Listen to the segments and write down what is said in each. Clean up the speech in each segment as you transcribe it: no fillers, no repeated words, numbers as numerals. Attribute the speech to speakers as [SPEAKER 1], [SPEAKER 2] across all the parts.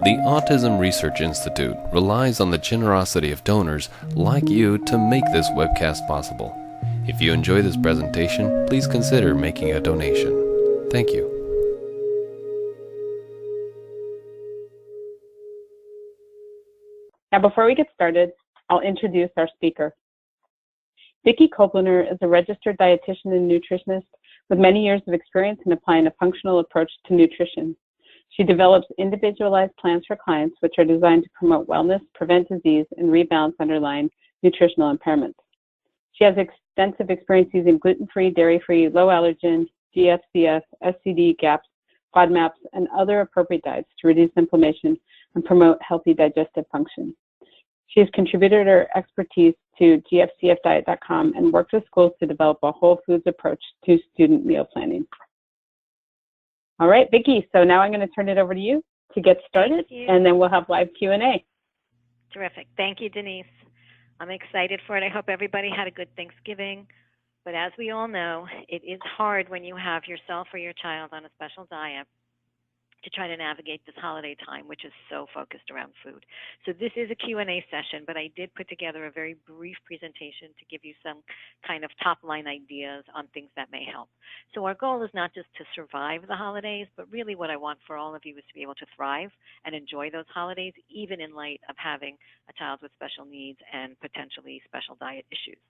[SPEAKER 1] The Autism Research Institute relies on the generosity of donors like you to make this webcast possible. If you enjoy this presentation, please consider making a donation. Thank you.
[SPEAKER 2] Now, before we get started, I'll introduce our speaker. Vicki Kobliner is a registered dietitian and nutritionist with many years of experience in applying a functional approach to nutrition. She develops individualized plans for clients, which are designed to promote wellness, prevent disease, and rebalance underlying nutritional impairments. She has extensive experience using gluten-free, dairy-free, low allergen, GFCF, SCD, GAPS, FODMAPs, and other appropriate diets to reduce inflammation and promote healthy digestive function. She has contributed her expertise to gfcfdiet.com and worked with schools to develop a whole foods approach to student meal planning. All right, Vicki, so now I'm going to turn it over to you to get started, and then we'll have live Q&A.
[SPEAKER 3] Terrific. Thank you, Denise. I'm excited for it. I hope everybody had a good Thanksgiving. But as we all know, it is hard when you have yourself or your child on a special diet to try to navigate this holiday time, which is so focused around food. So this is a Q&A session, but I did put together a very brief presentation to give you some kind of top-line ideas on things that may help. So our goal is not just to survive the holidays, but really what I want for all of you is to be able to thrive and enjoy those holidays, even in light of having a child with special needs and potentially special diet issues.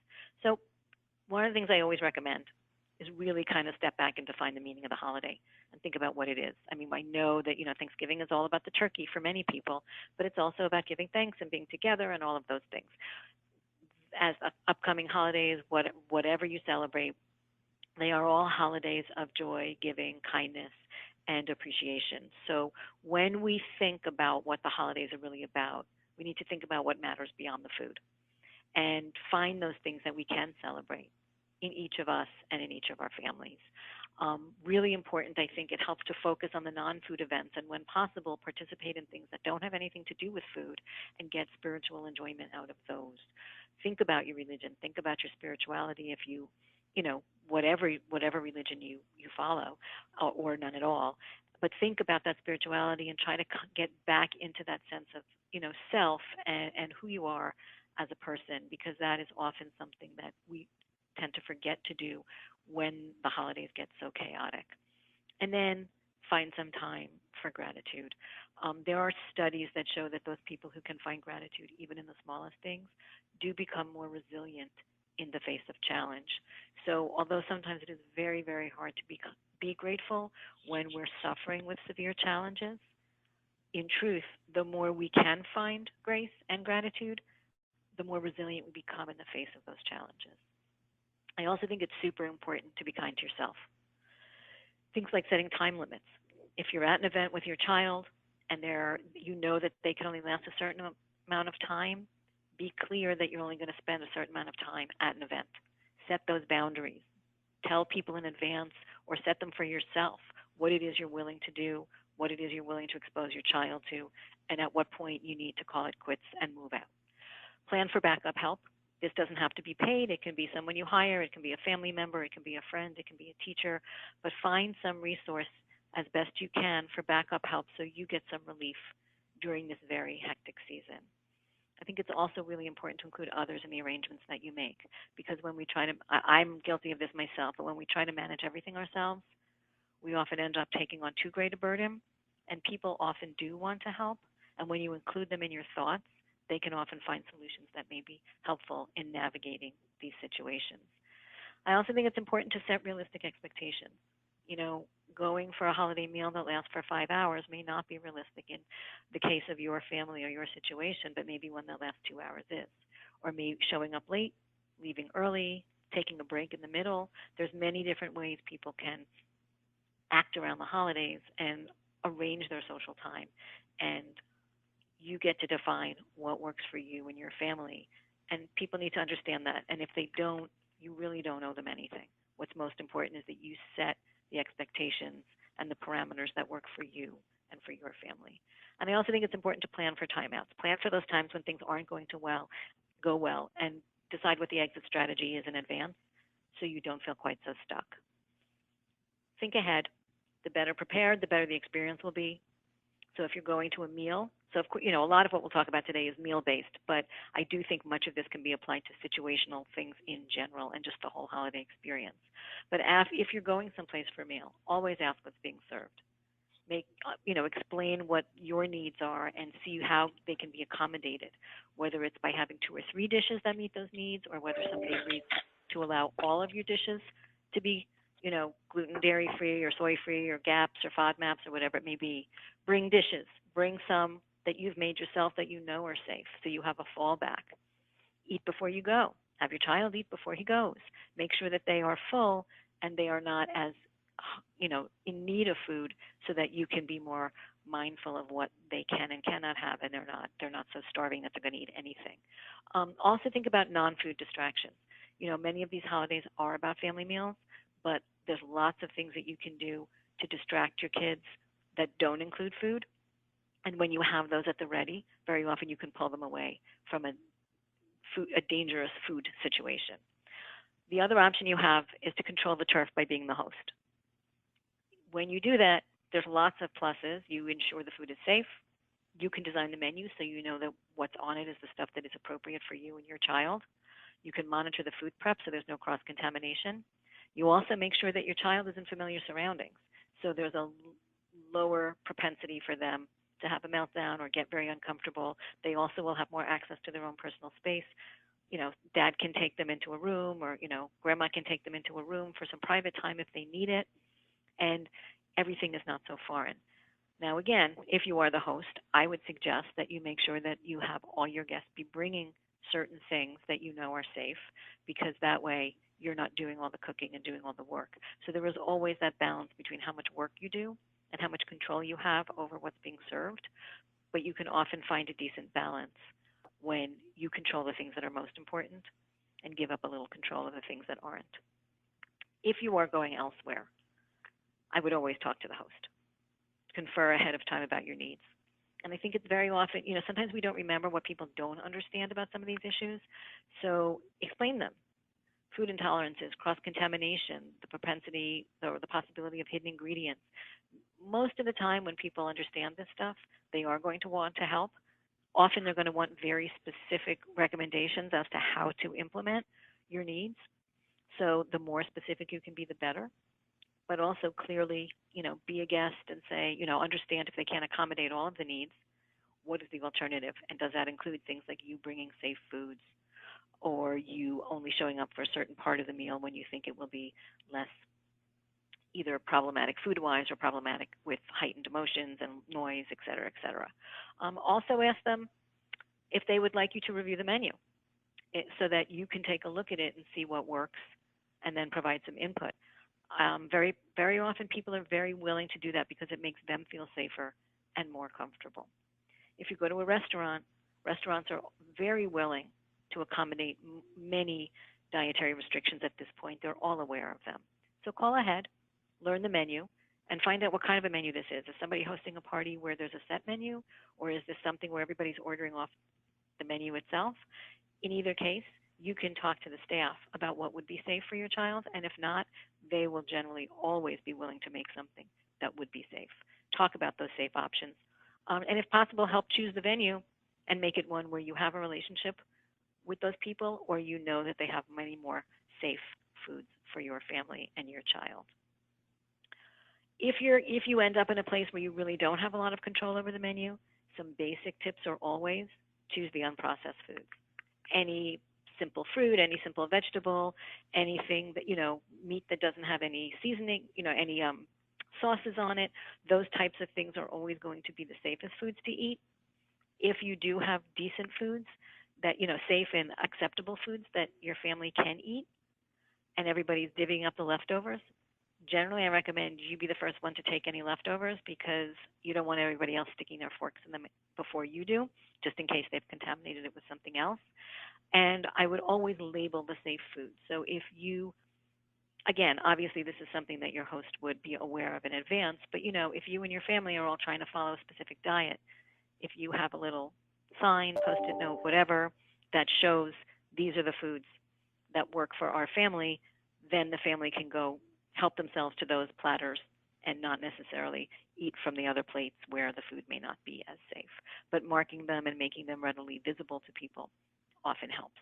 [SPEAKER 3] So one of the things I always recommend is really kind of step back and define the meaning of the holiday and think about what it is. I mean, I know that, Thanksgiving is all about the turkey for many people, but it's also about giving thanks and being together and all of those things. As upcoming holidays, whatever you celebrate, they are all holidays of joy, giving, kindness, and appreciation. So when we think about what the holidays are really about, we need to think about what matters beyond the food and find those things that we can celebrate in each of us and in each of our families. Really important, I think it helps to focus on the non-food events and when possible, participate in things that don't have anything to do with food and get spiritual enjoyment out of those. Think about your religion. Think about your spirituality if you whatever religion you follow or none at all. But think about that spirituality and try to get back into that sense of, self and who you are as a person, because that is often something that we tend to forget to do when the holidays get so chaotic. And then find some time for gratitude. There are studies that show that those people who can find gratitude, even in the smallest things, do become more resilient in the face of challenge. So although sometimes it is very, very hard to be grateful when we're suffering with severe challenges, in truth, the more we can find grace and gratitude, the more resilient we become in the face of those challenges. I also think it's super important to be kind to yourself. Things like setting time limits. If you're at an event with your child and you know that they can only last a certain amount of time, be clear that you're only going to spend a certain amount of time at an event. Set those boundaries. Tell people in advance or set them for yourself what it is you're willing to do, what it is you're willing to expose your child to, and at what point you need to call it quits and move out. Plan for backup help. This doesn't have to be paid. It can be someone you hire. It can be a family member. It can be a friend. It can be a teacher. But find some resource as best you can for backup help so you get some relief during this very hectic season. I think it's also really important to include others in the arrangements that you make, because when we try to, I'm guilty of this myself, but when we try to manage everything ourselves, we often end up taking on too great a burden, and people often do want to help. And when you include them in your thoughts, they can often find solutions that may be helpful in navigating these situations. I also think it's important to set realistic expectations. Going for a holiday meal that lasts for 5 hours may not be realistic in the case of your family or your situation, but maybe one that lasts 2 hours is. Or maybe showing up late, leaving early, taking a break in the middle. There's many different ways people can act around the holidays and arrange their social time. And you get to define what works for you and your family. And people need to understand that. And if they don't, you really don't owe them anything. What's most important is that you set the expectations and the parameters that work for you and for your family. And I also think it's important to plan for timeouts. Plan for those times when things aren't going to go well, and decide what the exit strategy is in advance so you don't feel quite so stuck. Think ahead. The better prepared, the better the experience will be. So if you're going to a meal, so of course, a lot of what we'll talk about today is meal-based, but I do think much of this can be applied to situational things in general and just the whole holiday experience. But if you're going someplace for a meal, always ask what's being served. Explain what your needs are and see how they can be accommodated, whether it's by having 2 or 3 dishes that meet those needs, or whether somebody agrees to allow all of your dishes to be, gluten, dairy-free, or soy-free, or GAPS, or FODMAPs, or whatever it may be. Bring dishes. Bring some that you've made yourself that you know are safe, so you have a fallback. Eat before you go. Have your child eat before he goes. Make sure that they are full and they are not as in need of food, so that you can be more mindful of what they can and cannot have, and they're not so starving that they're going to eat anything. Also think about non-food distractions. Many of these holidays are about family meals, but there's lots of things that you can do to distract your kids that don't include food. And when you have those at the ready, very often you can pull them away from a dangerous food situation. The other option you have is to control the turf by being the host. When you do that, there's lots of pluses. You ensure the food is safe. You can design the menu so you know that what's on it is the stuff that is appropriate for you and your child. You can monitor the food prep so there's no cross-contamination. You also make sure that your child is in familiar surroundings, so there's a lower propensity for them to have a meltdown or get very uncomfortable. They also will have more access to their own personal space. Dad can take them into a room, or, grandma can take them into a room for some private time if they need it. And everything is not so foreign. Now, again, if you are the host, I would suggest that you make sure that you have all your guests be bringing certain things that you know are safe, because that way you're not doing all the cooking and doing all the work. So there is always that balance between how much work you do and how much control you have over what's being served, but you can often find a decent balance when you control the things that are most important and give up a little control of the things that aren't. If you are going elsewhere, I would always talk to the host. Confer ahead of time about your needs. And I think it's very often, sometimes we don't remember what people don't understand about some of these issues. So explain them. Food intolerances, cross-contamination, the propensity or the possibility of hidden ingredients. Most of the time when people understand this stuff, they are going to want to help. Often they're going to want very specific recommendations as to how to implement your needs. So the more specific you can be, the better. But also clearly, be a guest and say, understand if they can't accommodate all of the needs, what is the alternative? And does that include things like you bringing safe foods, or you only showing up for a certain part of the meal when you think it will be less either problematic food-wise or problematic with heightened emotions and noise, et cetera, et cetera. Also ask them if they would like you to review the menu so that you can take a look at it and see what works and then provide some input. Very, very often people are very willing to do that because it makes them feel safer and more comfortable. If you go to a restaurant, restaurants are very willing to accommodate many dietary restrictions at this point. They're all aware of them. So call ahead, learn the menu, and find out what kind of a menu this is. Is somebody hosting a party where there's a set menu, or is this something where everybody's ordering off the menu itself? In either case, you can talk to the staff about what would be safe for your child, and if not, they will generally always be willing to make something that would be safe. Talk about those safe options. And if possible, help choose the venue and make it one where you have a relationship with those people, or you know that they have many more safe foods for your family and your child. If you end up in a place where you really don't have a lot of control over the menu, some basic tips are always choose the unprocessed foods. Any simple fruit, any simple vegetable, anything that, meat that doesn't have any seasoning, any sauces on it, those types of things are always going to be the safest foods to eat. If you do have decent foods that, safe and acceptable foods that your family can eat, and everybody's divvying up the leftovers, generally I recommend you be the first one to take any leftovers, because you don't want everybody else sticking their forks in them before you do, just in case they've contaminated it with something else. And I would always label the safe foods. So if you, again, obviously this is something that your host would be aware of in advance, but if you and your family are all trying to follow a specific diet, if you have a little sign, post-it note, whatever, that shows these are the foods that work for our family, then the family can go help themselves to those platters and not necessarily eat from the other plates where the food may not be as safe. But marking them and making them readily visible to people often helps.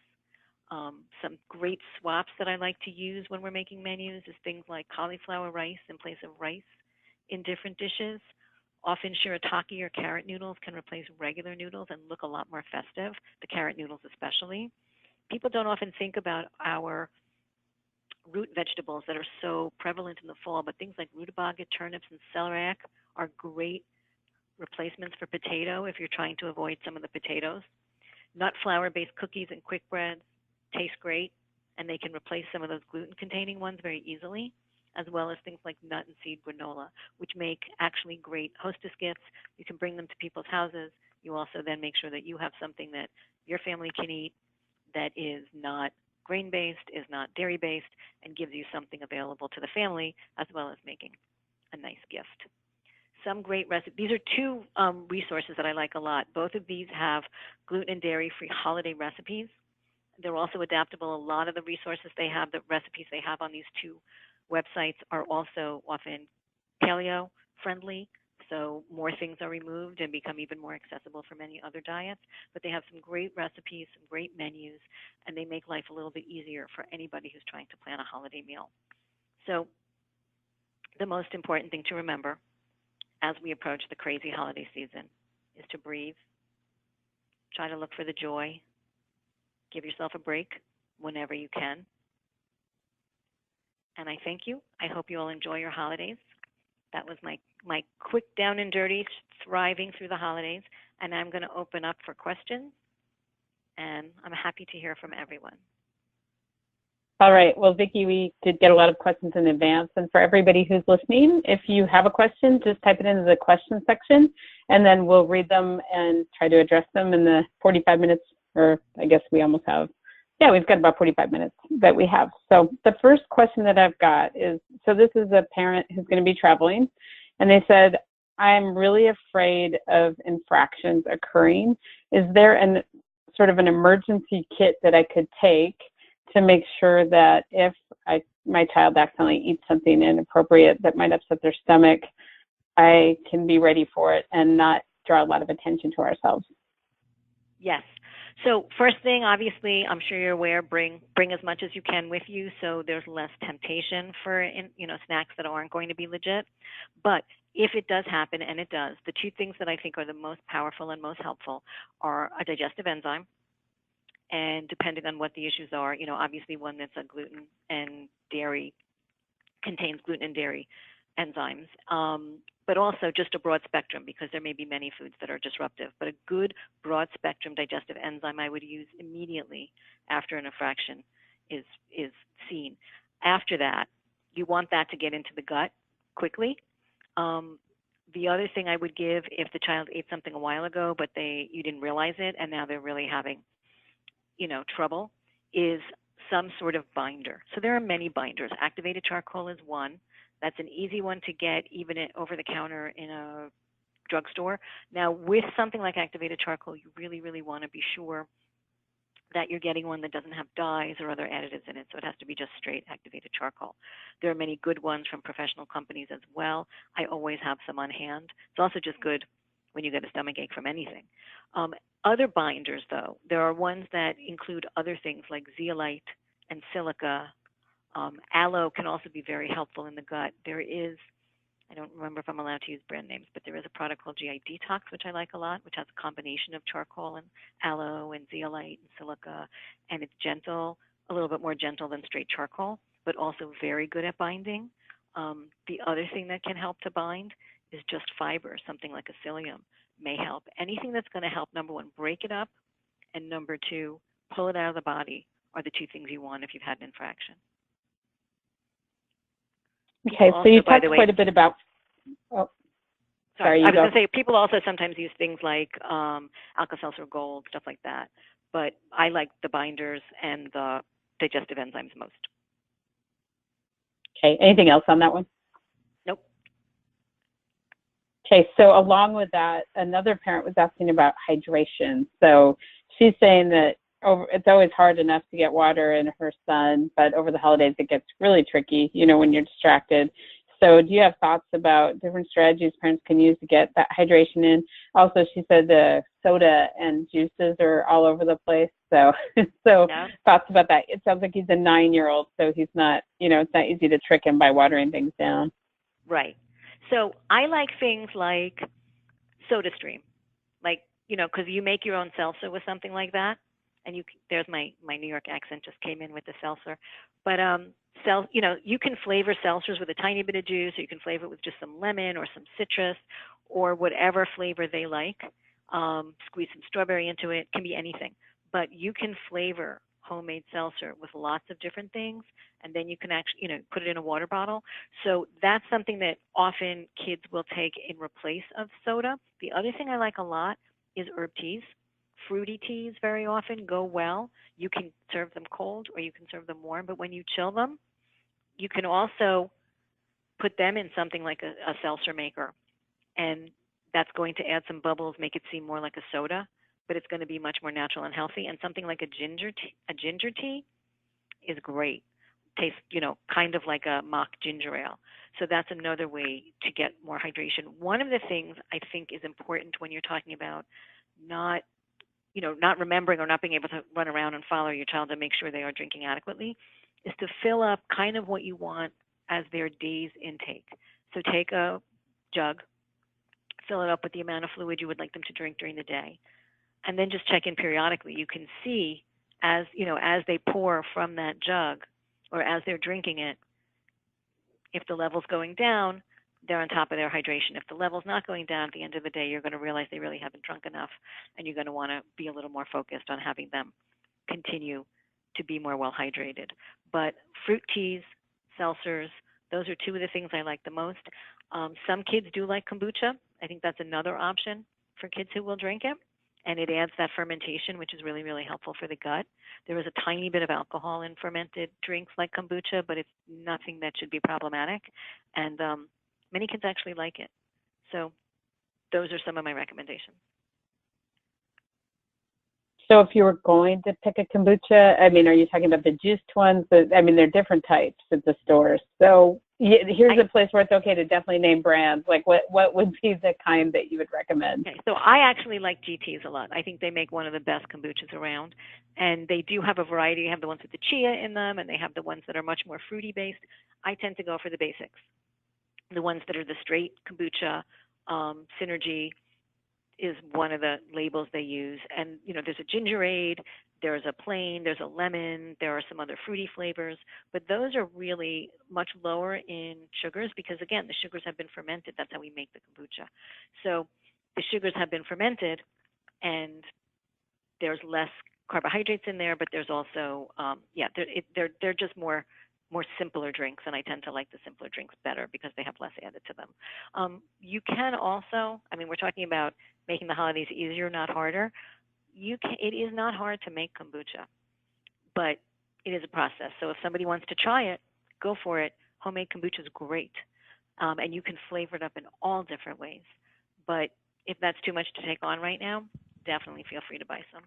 [SPEAKER 3] Some great swaps that I like to use when we're making menus is things like cauliflower rice in place of rice in different dishes. Often shirataki or carrot noodles can replace regular noodles and look a lot more festive, the carrot noodles especially. People don't often think about our root vegetables that are so prevalent in the fall, but things like rutabaga, turnips, and celeriac are great replacements for potato if you're trying to avoid some of the potatoes. Nut flour-based cookies and quick breads taste great, and they can replace some of those gluten-containing ones very easily, as well as things like nut and seed granola, which make actually great hostess gifts. You can bring them to people's houses. You also then make sure that you have something that your family can eat that is not grain-based, is not dairy-based, and gives you something available to the family, as well as making a nice gift. Some great recipes. These are two resources that I like a lot. Both of these have gluten and dairy-free holiday recipes. They're also adaptable. A lot of the resources they have, the recipes they have on these two websites are also often paleo-friendly, so more things are removed and become even more accessible for many other diets. But they have some great recipes, some great menus, and they make life a little bit easier for anybody who's trying to plan a holiday meal. So the most important thing to remember as we approach the crazy holiday season is to breathe, try to look for the joy, give yourself a break whenever you can. And I thank you. I hope you all enjoy your holidays. That was my quick down and dirty, thriving through the holidays. And I'm going to open up for questions. And I'm happy to hear from everyone.
[SPEAKER 2] All right. Well, Vicki, we did get a lot of questions in advance. And for everybody who's listening, if you have a question, just type it into the question section, and then we'll read them and try to address them in the 45 minutes, or I guess we almost have. Yeah, we've got about 45 minutes that we have. So the first question that I've got is, so this is a parent who's going to be traveling, and they said, I'm really afraid of infractions occurring. Is there an sort of an emergency kit that I could take to make sure that if my child accidentally eats something inappropriate that might upset their stomach, I can be ready for it and not draw a lot of attention to ourselves?
[SPEAKER 3] Yes. So first thing, obviously, I'm sure you're aware, bring as much as you can with you so there's less temptation for snacks that aren't going to be legit. But if it does happen, and it does, the two things that I think are the most powerful and most helpful are a digestive enzyme, and depending on what the issues are, obviously one that's a gluten and dairy, contains gluten and dairy enzymes, but also just a broad spectrum, because there may be many foods that are disruptive. But a good broad spectrum digestive enzyme I would use immediately after an infraction is seen. After that, you want that to get into the gut quickly. The other thing I would give, if the child ate something a while ago but you didn't realize it and now they're really having trouble, is some sort of binder. So there are many binders. Activated charcoal is one. That's an easy one to get even over the counter in a drugstore. Now, with something like activated charcoal, you really, really want to be sure that you're getting one that doesn't have dyes or other additives in it, so it has to be just straight activated charcoal. There are many good ones from professional companies as well. I always have some on hand. It's also just good when you get a stomachache from anything. Other binders, though, there are ones that include other things like zeolite and silica. Aloe can also be very helpful in the gut. There is, I don't remember if I'm allowed to use brand names, but there is a product called GI Detox, which I like a lot, which has a combination of charcoal and aloe and zeolite and silica, and it's gentle, a little bit more gentle than straight charcoal, but also very good at binding. The other thing that can help to bind is just fiber. Something like a psyllium may help. Anything that's going to help, number one, break it up, and number two, pull it out of the body are the two things you want if you've had an infraction.
[SPEAKER 2] Okay, so you talked quite a bit about,
[SPEAKER 3] sorry, I was going to say, people also sometimes use things like Alka-Seltzer Gold, stuff like that, but I like the binders and the digestive enzymes most.
[SPEAKER 2] Okay, anything else on that one?
[SPEAKER 3] Nope.
[SPEAKER 2] Okay, so along with that, another parent was asking about hydration. So she's saying that it's always hard enough to get water in her son, but over the holidays it gets really tricky, when you're distracted. So do you have thoughts about different strategies parents can use to get that hydration in? Also, she said the soda and juices are all over the place. So,
[SPEAKER 3] Yeah.
[SPEAKER 2] thoughts about that. It sounds like he's a 9-year-old, so he's not, it's not easy to trick him by watering things down.
[SPEAKER 3] Right. So I like things like SodaStream, like, because you make your own seltzer with something like that, and there's my New York accent just came in with the seltzer, but you can flavor seltzers with a tiny bit of juice, or you can flavor it with just some lemon or some citrus, or whatever flavor they like. Squeeze some strawberry into it. Can be anything, but you can flavor homemade seltzer with lots of different things, and then you can actually, put it in a water bottle. So that's something that often kids will take in replace of soda. The other thing I like a lot is herb teas. Fruity teas very often go well. You can serve them cold or you can serve them warm, but when you chill them, you can also put them in something like a seltzer maker, and that's going to add some bubbles, make it seem more like a soda, but it's going to be much more natural and healthy. And something like a ginger tea is great. Tastes, kind of like a mock ginger ale. So that's another way to get more hydration. One of the things I think is important when you're talking about not remembering or not being able to run around and follow your child to make sure they are drinking adequately is to fill up kind of what you want as their day's intake. So take a jug, fill it up with the amount of fluid you would like them to drink during the day, and then just check in periodically. You can see as they pour from that jug or as they're drinking it, if the level's going down, they're on top of their hydration. If the level's not going down at the end of the day, you're going to realize they really haven't drunk enough, and you're going to want to be a little more focused on having them continue to be more well hydrated. But fruit teas, seltzers, those are two of the things I like the most. Some kids do like kombucha. I think that's another option for kids who will drink it, and it adds that fermentation, which is really, really helpful for the gut. There is a tiny bit of alcohol in fermented drinks like kombucha, but it's nothing that should be problematic, and many kids actually like it. So those are some of my recommendations.
[SPEAKER 2] So if you were going to pick a kombucha, are you talking about the juiced ones? They're different types at the stores. So here's a place where it's okay to definitely name brands. Like what would be the kind that you would recommend?
[SPEAKER 3] Okay, so I actually like GTs a lot. I think they make one of the best kombuchas around. And they do have a variety. They have the ones with the chia in them, and they have the ones that are much more fruity based. I tend to go for the basics. The ones that are the straight kombucha, Synergy is one of the labels they use. And, there's a gingerade, there's a plain, there's a lemon, there are some other fruity flavors. But those are really much lower in sugars because, again, the sugars have been fermented. That's how we make the kombucha. So the sugars have been fermented, and there's less carbohydrates in there, but there's also, they're just more simpler drinks, and I tend to like the simpler drinks better because they have less added to them. You can also, we're talking about making the holidays easier, not harder. It is not hard to make kombucha, but it is a process. So if somebody wants to try it, go for it. Homemade kombucha is great, and you can flavor it up in all different ways. But if that's too much to take on right now, definitely feel free to buy some.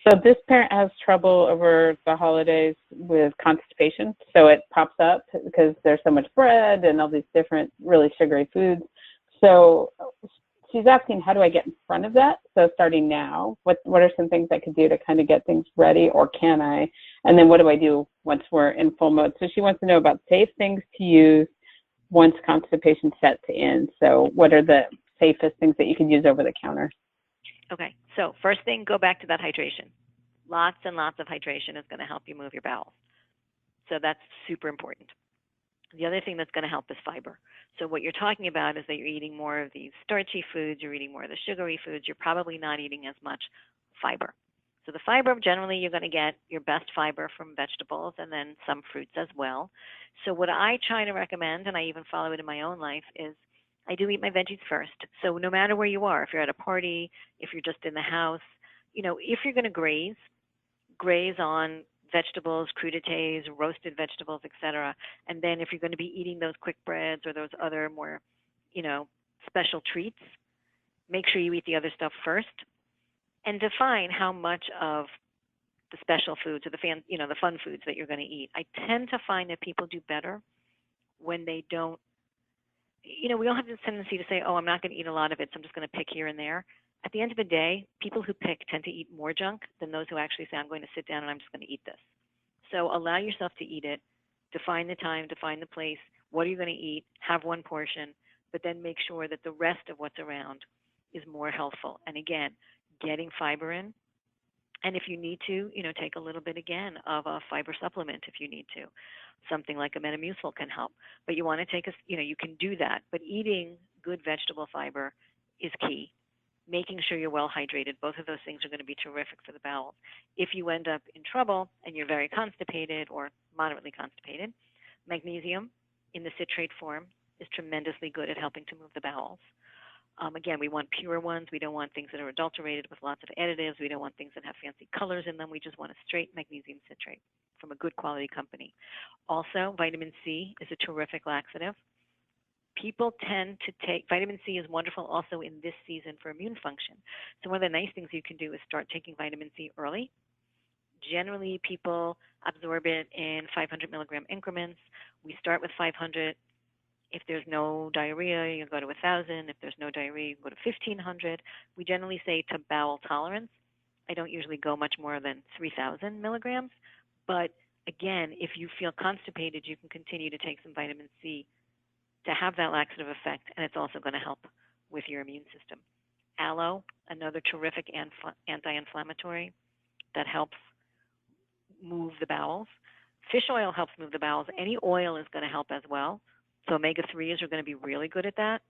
[SPEAKER 2] So this parent has trouble over the holidays with constipation. So it pops up because there's so much bread and all these different really sugary foods. So she's asking, how do I get in front of that? So starting now, what are some things I could do to kind of get things ready, or can I? And then what do I do once we're in full mode? So she wants to know about safe things to use once constipation sets in. So what are the safest things that you can use over the counter?
[SPEAKER 3] Okay, so first thing, go back to that hydration. Lots and lots of hydration is going to help you move your bowels. So that's super important. The other thing that's going to help is fiber. So what you're talking about is that you're eating more of these starchy foods, you're eating more of the sugary foods, you're probably not eating as much fiber. So the fiber, generally, you're going to get your best fiber from vegetables and then some fruits as well. So what I try to recommend, and I even follow it in my own life, is I do eat my veggies first. So no matter where you are, if you're at a party, if you're just in the house, if you're going to graze on vegetables, crudités, roasted vegetables, etc. And then if you're going to be eating those quick breads or those other more, special treats, make sure you eat the other stuff first, and define how much of the special foods or the fun foods that you're going to eat. I tend to find that people do better when they don't, we all have this tendency to say, oh, I'm not going to eat a lot of it, so I'm just going to pick here and there. At the end of the day, people who pick tend to eat more junk than those who actually say, I'm going to sit down and I'm just going to eat this. So allow yourself to eat it, define the time, define the place, what are you going to eat, have one portion, but then make sure that the rest of what's around is more healthful. And again, getting fiber in. And if you need to, take a little bit again of a fiber supplement if you need to. Something like a Metamucil can help. But you want to take you can do that. But eating good vegetable fiber is key. Making sure you're well hydrated. Both of those things are going to be terrific for the bowels. If you end up in trouble and you're very constipated or moderately constipated, magnesium in the citrate form is tremendously good at helping to move the bowels. Again, we want pure ones. We don't want things that are adulterated with lots of additives. We don't want things that have fancy colors in them. We just want a straight magnesium citrate from a good quality company. Also, vitamin C is a terrific laxative. People tend to take, vitamin C is wonderful also in this season for immune function. So one of the nice things you can do is start taking vitamin C early. Generally, people absorb it in 500 milligram increments. We start with 500. If there's no diarrhea, you go to 1,000. If there's no diarrhea, you go to 1,500. We generally say to bowel tolerance. I don't usually go much more than 3,000 milligrams. But again, if you feel constipated, you can continue to take some vitamin C to have that laxative effect, and it's also going to help with your immune system. Aloe, another terrific anti-inflammatory that helps move the bowels. Fish oil helps move the bowels. Any oil is going to help as well. So omega-3s are going to be really good at that.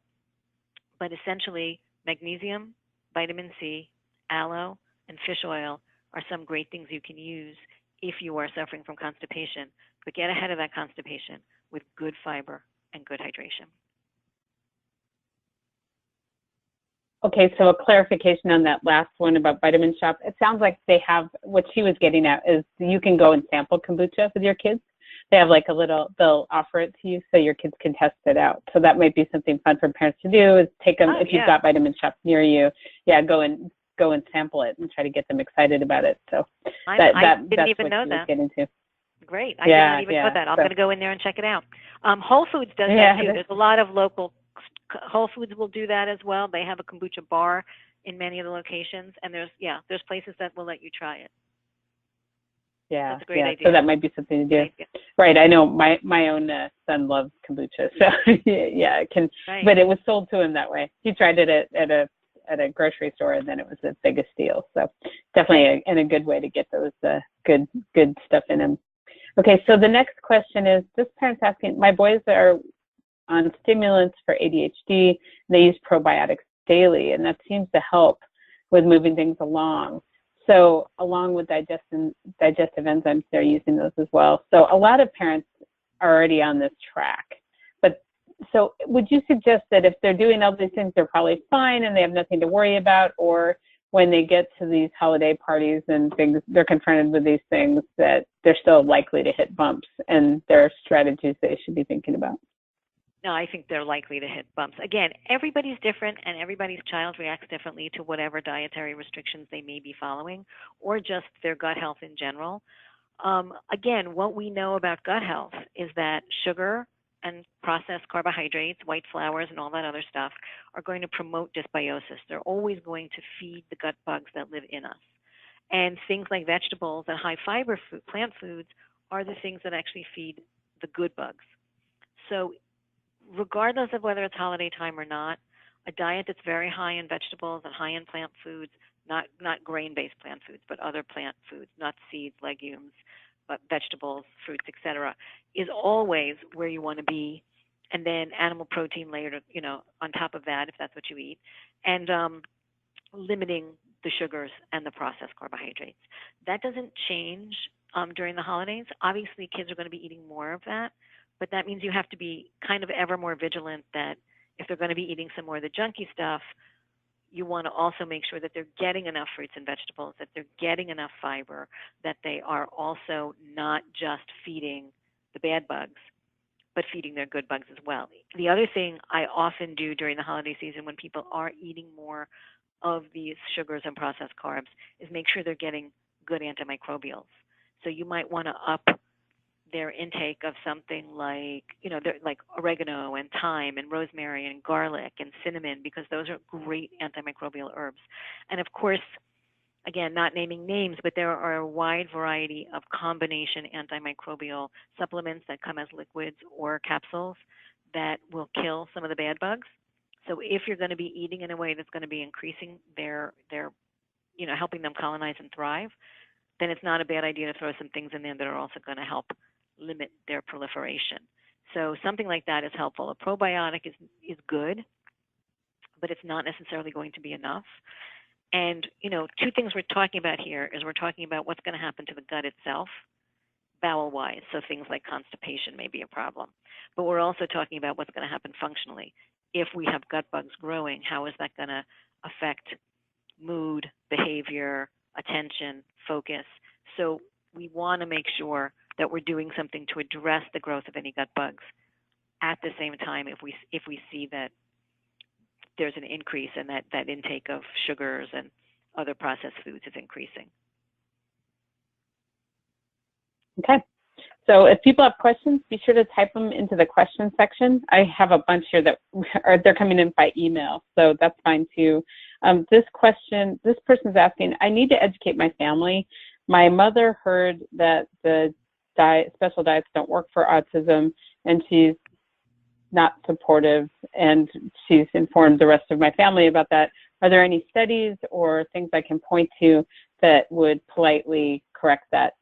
[SPEAKER 3] But essentially, magnesium, vitamin C, aloe, and fish oil are some great things you can use if you are suffering from constipation. But get ahead of that constipation with good fiber and good hydration.
[SPEAKER 2] Okay, so a clarification on that last one about Vitamin Shop. It sounds like they have, what she was getting at is you can go and sample kombucha with your kids. They have like a little, they'll offer it to you so your kids can test it out. So that might be something fun for parents to do, is take them, if you've got Vitamin Shop near you, go and sample it and try to get them excited about it. So
[SPEAKER 3] I didn't
[SPEAKER 2] that's
[SPEAKER 3] even
[SPEAKER 2] what
[SPEAKER 3] know
[SPEAKER 2] she
[SPEAKER 3] that.
[SPEAKER 2] was getting to.
[SPEAKER 3] Great. I did not even know that. I'm going to go in there and check it out. Whole Foods does that too. There's a lot of local, Whole Foods will do that as well. They have a kombucha bar in many of the locations, and there's places that will let you try it.
[SPEAKER 2] Yeah,
[SPEAKER 3] that's a great idea.
[SPEAKER 2] So that might be something to do. Right. I know my own son loves kombucha, so it can. Right. But it was sold to him that way. He tried it at a grocery store, and then it was the biggest deal. So definitely a good way to get those good stuff in him. Okay, so the next question is, this parent's asking, my boys are on stimulants for ADHD. They use probiotics daily, and that seems to help with moving things along. So along with digestive enzymes, they're using those as well. So a lot of parents are already on this track. But so would you suggest that if they're doing all these things, they're probably fine and they have nothing to worry about, or when they get to these holiday parties and things, they're confronted with these things, that they're still likely to hit bumps and there are strategies they should be thinking about?
[SPEAKER 3] No, I think they're likely to hit bumps. Again, everybody's different and everybody's child reacts differently to whatever dietary restrictions they may be following, or just their gut health in general. Again, what we know about gut health is that sugar and processed carbohydrates, white flours, and all that other stuff are going to promote dysbiosis. They're always going to feed the gut bugs that live in us. And things like vegetables and high fiber plant foods are the things that actually feed the good bugs. So regardless of whether it's holiday time or not, a diet that's very high in vegetables and high in plant foods, not grain-based plant foods, but other plant foods, nuts, seeds, legumes, but vegetables, fruits, etc., is always where you want to be. And then animal protein layered, on top of that, if that's what you eat, and limiting the sugars and the processed carbohydrates. That doesn't change during the holidays. Obviously, kids are going to be eating more of that, but that means you have to be kind of ever more vigilant that if they're going to be eating some more of the junky stuff, you want to also make sure that they're getting enough fruits and vegetables, that they're getting enough fiber, that they are also not just feeding the bad bugs, but feeding their good bugs as well. The other thing I often do during the holiday season when people are eating more of these sugars and processed carbs is make sure they're getting good antimicrobials. So you might want to up their intake of something like, like oregano and thyme and rosemary and garlic and cinnamon, because those are great antimicrobial herbs. And of course, again, not naming names, but there are a wide variety of combination antimicrobial supplements that come as liquids or capsules that will kill some of the bad bugs. So if you're going to be eating in a way that's going to be increasing their helping them colonize and thrive, then it's not a bad idea to throw some things in there that are also going to help limit their proliferation. So something like that is helpful. A probiotic is good, but it's not necessarily going to be enough. And, two things we're talking about here is we're talking about what's going to happen to the gut itself, bowel-wise. So things like constipation may be a problem. But we're also talking about what's going to happen functionally. If we have gut bugs growing, how is that going to affect mood, behavior, attention, focus? So we want to make sure that we're doing something to address the growth of any gut bugs. At the same time, if we see that there's an increase and that intake of sugars and other processed foods is increasing.
[SPEAKER 2] Okay. So if people have questions, be sure to type them into the question section. I have a bunch here that they're coming in by email, so that's fine too. This person's asking, I need to educate my family. My mother heard that the special diets don't work for autism, and she's not supportive, and she's informed the rest of my family about that. Are there any studies or things I can point to that would politely correct that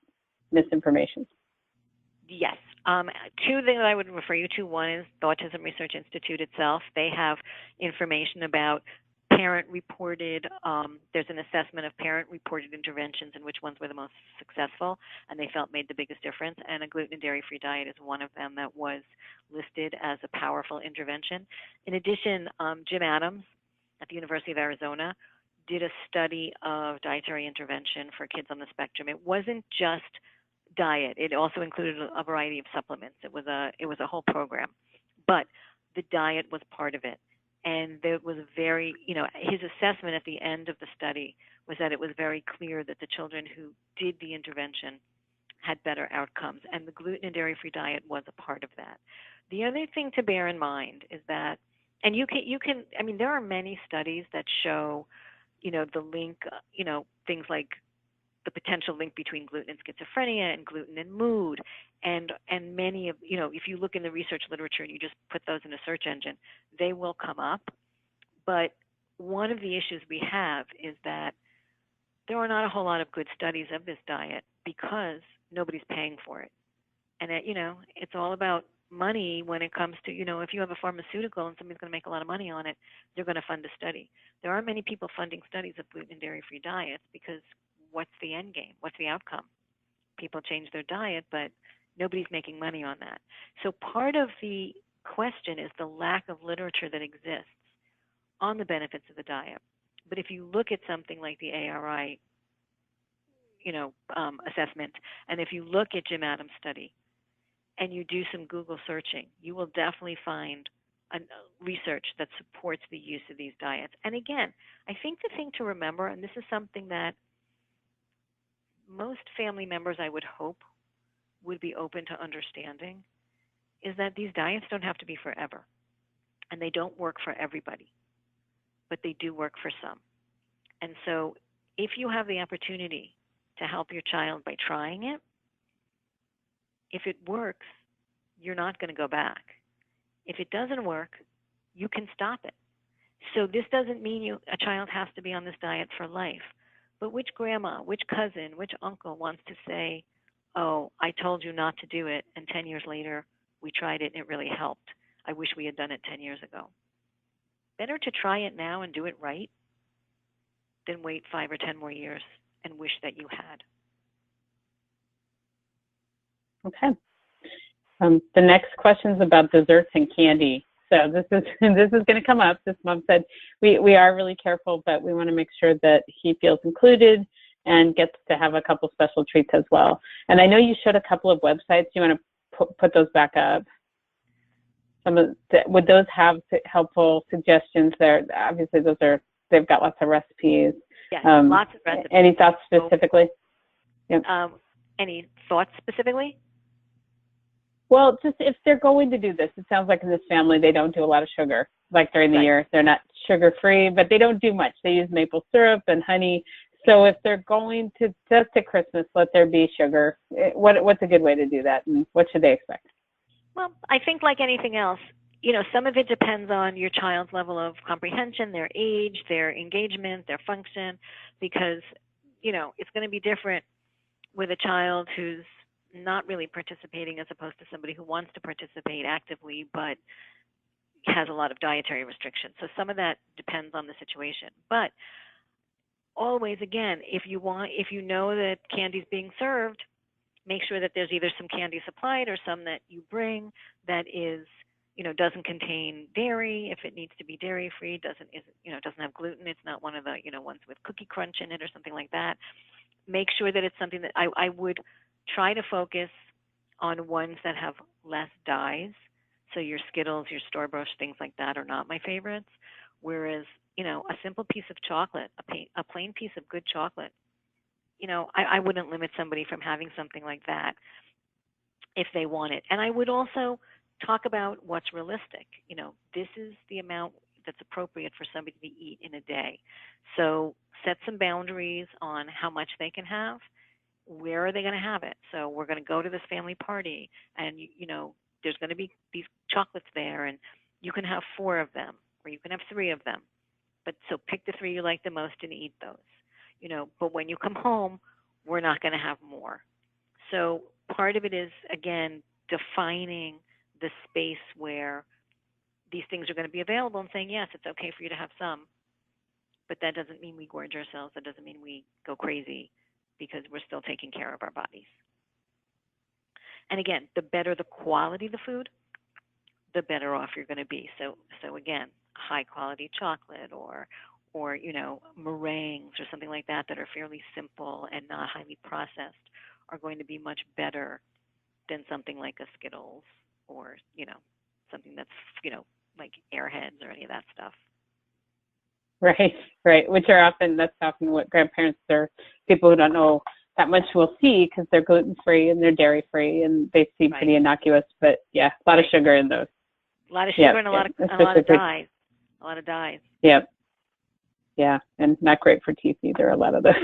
[SPEAKER 2] misinformation?
[SPEAKER 3] Yes. Two things I would refer you to. One is the Autism Research Institute itself. They have information about parent-reported, there's an assessment of parent-reported interventions and which ones were the most successful and they felt made the biggest difference. And a gluten and dairy-free diet is one of them that was listed as a powerful intervention. In addition, Jim Adams at the University of Arizona did a study of dietary intervention for kids on the spectrum. It wasn't just diet. It also included a variety of supplements. It was a whole program. But the diet was part of it. And there was his assessment at the end of the study was that it was very clear that the children who did the intervention had better outcomes. And the gluten and dairy-free diet was a part of that. The other thing to bear in mind is that, and there are many studies that show, the link, things like the potential link between gluten and schizophrenia and gluten and mood. And many of, if you look in the research literature and you just put those in a search engine, they will come up. But one of the issues we have is that there are not a whole lot of good studies of this diet because nobody's paying for it. And, it's all about money when it comes to, if you have a pharmaceutical and somebody's going to make a lot of money on it, they're going to fund a study. There aren't many people funding studies of gluten and dairy-free diets because what's the end game? What's the outcome? People change their diet, but nobody's making money on that. So part of the question is the lack of literature that exists on the benefits of the diet. But if you look at something like the ARI, assessment, and if you look at Jim Adams' study, and you do some Google searching, you will definitely find research that supports the use of these diets. And again, I think the thing to remember, and this is something that most family members, I would hope, would be open to understanding, is that these diets don't have to be forever. And they don't work for everybody, but they do work for some. And so if you have the opportunity to help your child by trying it, if it works, you're not going to go back. If it doesn't work, you can stop it. So this doesn't mean a child has to be on this diet for life. But which grandma, which cousin, which uncle wants to say, oh, I told you not to do it, and 10 years later, we tried it and it really helped. I wish we had done it 10 years ago. Better to try it now and do it right than wait 5 or 10 more years and wish that you had.
[SPEAKER 2] Okay. The next question is about desserts and candy. So this is going to come up. This mom said we are really careful, but we want to make sure that he feels included and gets to have a couple special treats as well. And I know you showed a couple of websites. You want to put those back up? Would those have helpful suggestions there? Obviously, they've got lots of recipes.
[SPEAKER 3] Yes, lots of recipes.
[SPEAKER 2] Any thoughts specifically?
[SPEAKER 3] Any thoughts specifically?
[SPEAKER 2] Well, just if they're going to do this, it sounds like in this family they don't do a lot of sugar. Like during the
[SPEAKER 3] Right.
[SPEAKER 2] year, they're not sugar-free, but they don't do much. They use maple syrup and honey. So if they're going to just at Christmas, let there be sugar. What's a good way to do that, and what should they expect?
[SPEAKER 3] Well, I think like anything else, some of it depends on your child's level of comprehension, their age, their engagement, their function, because, it's going to be different with a child who's not really participating as opposed to somebody who wants to participate actively but has a lot of dietary restrictions. So some of that depends on the situation. But always, again, if you know that candy's being served, make sure that there's either some candy supplied or some that you bring that is, doesn't contain dairy. If it needs to be dairy-free, doesn't have gluten. It's not one of the, ones with cookie crunch in it or something like that. Make sure that it's something that I would try to focus on ones that have less dyes. So your Skittles, your store-bought, things like that are not my favorites. Whereas, a simple piece of chocolate, a plain piece of good chocolate, I wouldn't limit somebody from having something like that if they want it. And I would also talk about what's realistic. This is the amount that's appropriate for somebody to eat in a day. So set some boundaries on how much they can have. Where are they going to have it? So we're going to go to this family party, and, there's going to be these chocolates there, and you can have 4 of them, or you can have 3 of them. But so pick the 3 you like the most and eat those. But when you come home, we're not going to have more. So part of it is, again, defining the space where these things are going to be available and saying, yes, it's okay for you to have some. But that doesn't mean we gorge ourselves. That doesn't mean we go crazy, because we're still taking care of our bodies. And again, the better the quality of the food, the better off you're going to be. So again, high quality chocolate or meringues or something like that are fairly simple and not highly processed are going to be much better than something like a Skittles or, something that's, like Airheads or any of that stuff.
[SPEAKER 2] Right. That's often what grandparents or people who don't know that much will see, because they're gluten-free and they're dairy-free and they seem pretty innocuous, but yeah, a lot of sugar in those.
[SPEAKER 3] A lot of sugar and a lot of dyes. A lot of dyes.
[SPEAKER 2] Yep. Yeah, and not great for teeth either, a lot of those.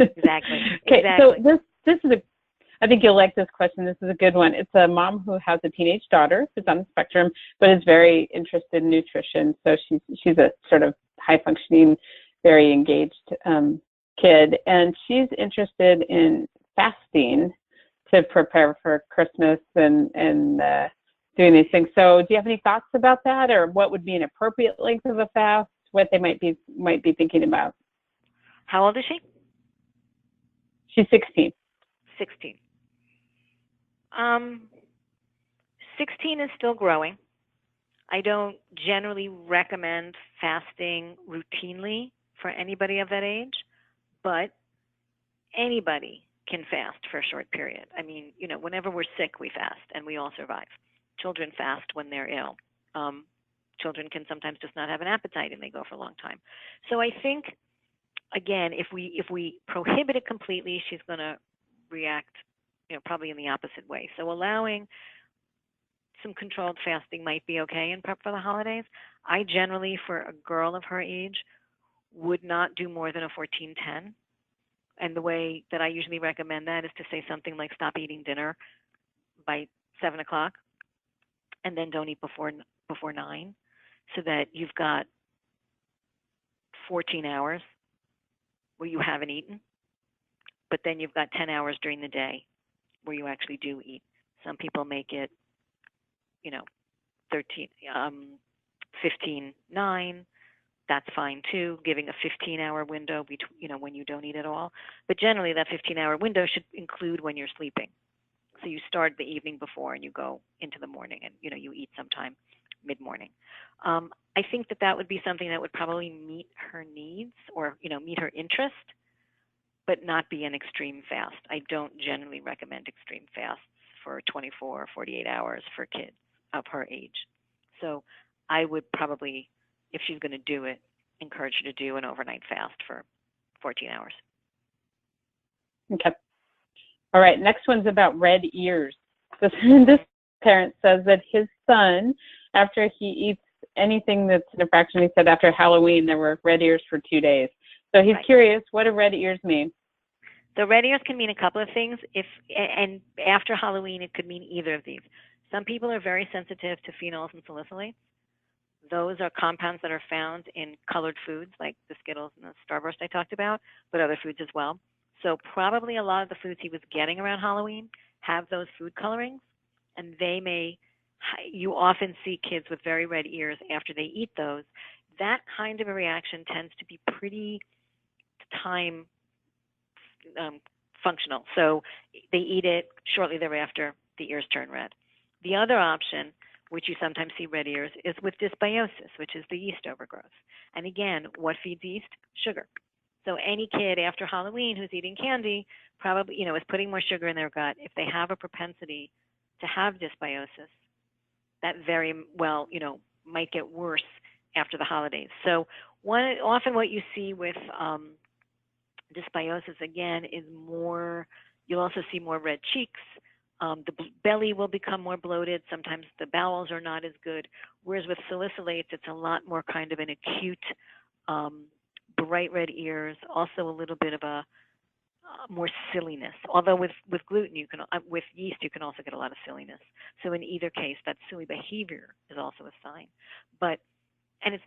[SPEAKER 3] Exactly.
[SPEAKER 2] Okay,
[SPEAKER 3] exactly.
[SPEAKER 2] So this is I think you'll like this question. This is a good one. It's a mom who has a teenage daughter who's on the spectrum, but is very interested in nutrition. So she's a sort of high-functioning, very engaged kid, and she's interested in fasting to prepare for Christmas and doing these things. So do you have any thoughts about that, or what would be an appropriate length of a fast, what they might be thinking about?
[SPEAKER 3] How old is she?
[SPEAKER 2] She's 16.
[SPEAKER 3] 16. 16 is still growing. I don't generally recommend fasting routinely for anybody of that age, but anybody can fast for a short period. I mean, whenever we're sick, we fast, and we all survive. Children fast when they're ill. Children can sometimes just not have an appetite, and they go for a long time. So I think, again, if we prohibit it completely, she's going to react, probably in the opposite way. So allowing some controlled fasting might be okay in prep for the holidays. I generally, for a girl of her age, would not do more than a 14-10. And the way that I usually recommend that is to say something like stop eating dinner by 7 o'clock and then don't eat before 9, so that you've got 14 hours where you haven't eaten, but then you've got 10 hours during the day where you actually do eat. Some people make it, 15-9. That's fine too, giving a 15-hour window between, when you don't eat at all. But generally that 15-hour window should include when you're sleeping. So you start the evening before and you go into the morning, and, you eat sometime mid-morning. I think that would be something that would probably meet her needs or, meet her interest, but not be an extreme fast. I don't generally recommend extreme fasts for 24 or 48 hours for kids of her age. So I would probably, if she's going to do it, encourage her to do an overnight fast for 14 hours.
[SPEAKER 2] Okay. All right. Next one's about red ears. This parent says that his son, after he eats anything that's an infraction, he said after Halloween there were red ears for 2 days. So he's curious, what do red ears mean?
[SPEAKER 3] The red ears can mean a couple of things. And after Halloween, it could mean either of these. Some people are very sensitive to phenols and salicylates. Those are compounds that are found in colored foods like the Skittles and the Starburst I talked about, but other foods as well. So probably a lot of the foods he was getting around Halloween have those food colorings, and you often see kids with very red ears after they eat those. That kind of a reaction tends to be pretty time functional. So they eat it, shortly thereafter, the ears turn red. The other option, which you sometimes see red ears, is with dysbiosis, which is the yeast overgrowth. And again, what feeds yeast? Sugar. So any kid after Halloween who's eating candy probably, is putting more sugar in their gut. If they have a propensity to have dysbiosis, that very well, might get worse after the holidays. So often what you see with dysbiosis, again, is you'll also see more red cheeks. The belly will become more bloated. Sometimes the bowels are not as good. Whereas with salicylates, it's a lot more kind of an acute, bright red ears, also a little bit of a more silliness. Although with gluten, with yeast, you can also get a lot of silliness. So in either case, that silly behavior is also a sign. And it's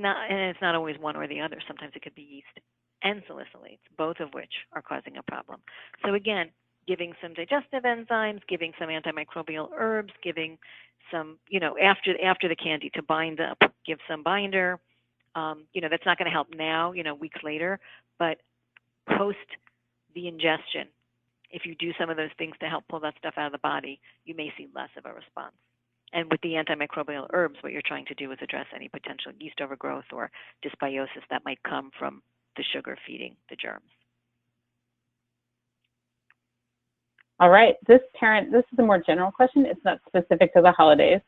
[SPEAKER 3] not always one or the other. Sometimes it could be yeast and salicylates, both of which are causing a problem. So again, giving some digestive enzymes, giving some antimicrobial herbs, giving some, after the candy to bind up, give some binder. That's not going to help now, weeks later, but post the ingestion, if you do some of those things to help pull that stuff out of the body, you may see less of a response. And with the antimicrobial herbs, what you're trying to do is address any potential yeast overgrowth or dysbiosis that might come from the sugar feeding the germs.
[SPEAKER 2] All right, this is a more general question. It's not specific to the holidays.